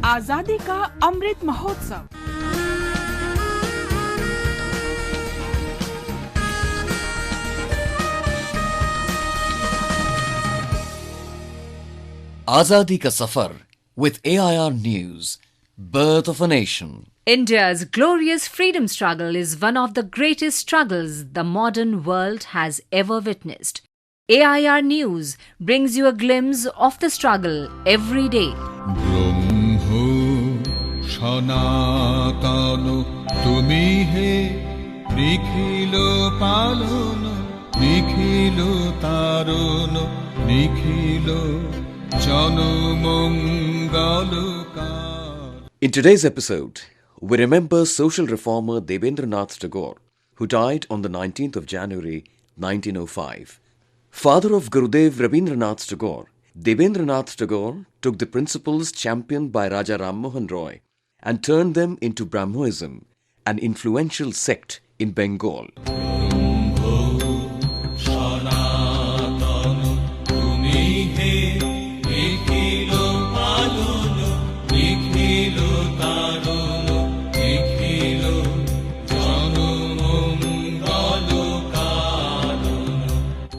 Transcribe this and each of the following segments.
आजादी का Amrit Mahotsav. Azadi ka Safar with AIR News, Birth of a Nation. India's glorious freedom struggle is one of the greatest struggles the modern world has ever witnessed. AIR News brings you a glimpse of the struggle every day. Brahmo Sanatano Tumi he Nikhilo Palono Nikhilo Tarono Nikhilo In today's episode, we remember social reformer Debendranath Tagore, who died on the 19th of January 1905. Father of Gurudev Rabindranath Tagore, Debendranath Tagore took the principles championed by Raja Ram Mohan Roy and turned them into Brahmoism, an influential sect in Bengal.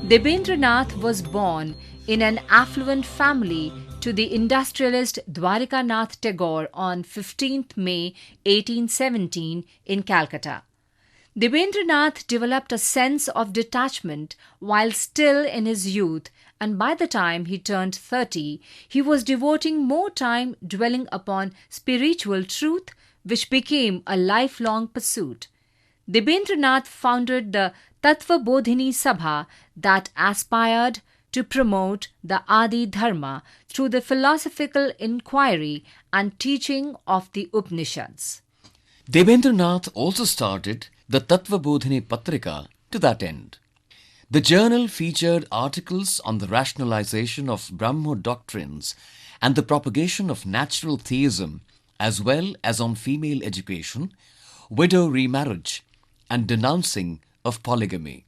Debendranath was born in an affluent family to the industrialist Dwarkanath Tagore on 15th May 1817 in Calcutta. Debendranath developed a sense of detachment while still in his youth, and by the time he turned 30, he was devoting more time dwelling upon spiritual truth, which became a lifelong pursuit. Debendranath founded the Tattwabodhini Sabha that aspired to promote the Adi Dharma through the philosophical inquiry and teaching of the Upanishads. Debendranath also started the TattwabodhiniPatrika to that end. The journal featured articles on the rationalization of Brahmo doctrines and the propagation of natural theism, as well as on female education, widow remarriage, and denouncing of polygamy.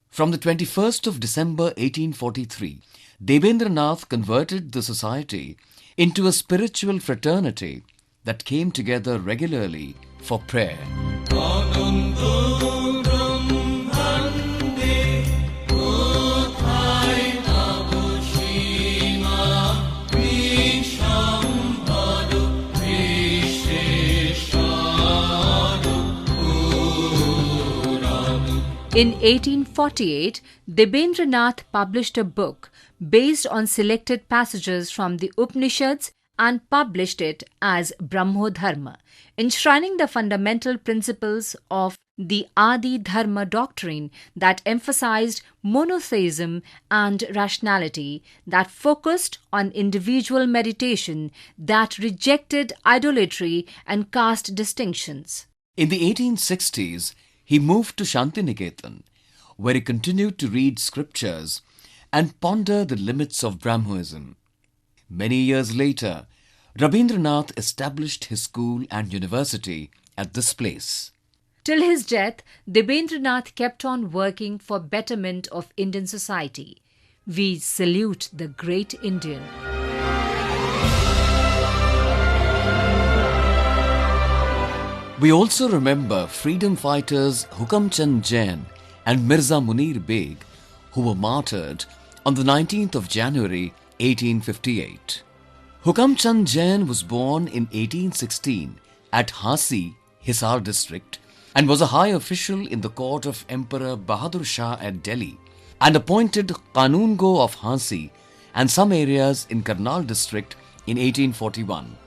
From the 21st of December 1843, Debendranath converted the society into a spiritual fraternity that came together regularly for prayer. In 1848, Debendranath published a book based on selected passages from the Upanishads and published it as Brahmo Dharma, enshrining the fundamental principles of the Adi Dharma Doctrine that emphasized monotheism and rationality, that focused on individual meditation, that rejected idolatry and caste distinctions. In the 1860s, he moved to Shantiniketan, where he continued to read scriptures and ponder the limits of Brahmoism. Many years later, Rabindranath established his school and university at this place. Till his death, Debendranath kept on working for betterment of Indian society. We salute the great Indian. We also remember freedom fighters Hukam Chand Jain and Mirza Munir Beg, who were martyred on the 19th of January 1858. Hukam Chand Jain was born in 1816 at Hasi, Hisar district, and was a high official in the court of Emperor Bahadur Shah at Delhi, and appointed Kanungo of Hasi and some areas in Karnal district in 1841.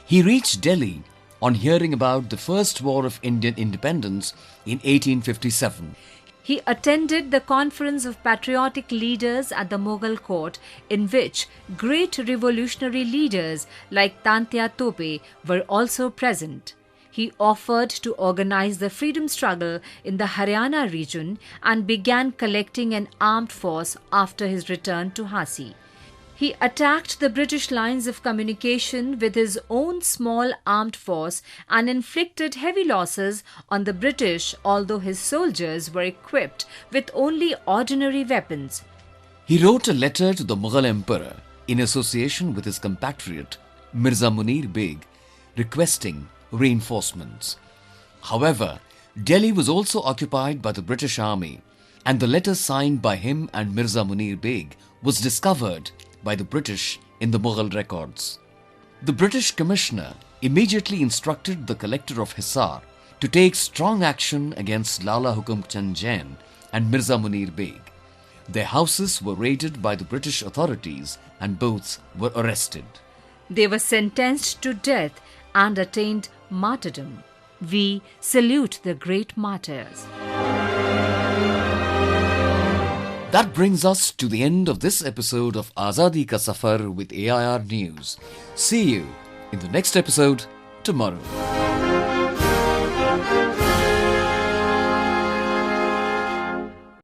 He reached Delhi on hearing about the First War of Indian Independence in 1857. He attended the conference of patriotic leaders at the Mughal court, in which great revolutionary leaders like Tantia Tope were also present. He offered to organize the freedom struggle in the Haryana region and began collecting an armed force after his return to Hasi. He attacked the British lines of communication with his own small armed force and inflicted heavy losses on the British, although his soldiers were equipped with only ordinary weapons. He wrote a letter to the Mughal emperor in association with his compatriot Mirza Munir Beg, requesting reinforcements. However, Delhi was also occupied by the British Army, and the letter signed by him and Mirza Munir Beg was discovered by the British in the Mughal records. The British commissioner immediately instructed the collector of Hisar to take strong action against Lala Hukam Chand Jain and Mirza Munir Beg. Their houses were raided by the British authorities and both were arrested. They were sentenced to death and attained martyrdom. We salute the great martyrs. That brings us to the end of this episode of Azadi Ka Safar with AIR News. See you in the next episode tomorrow.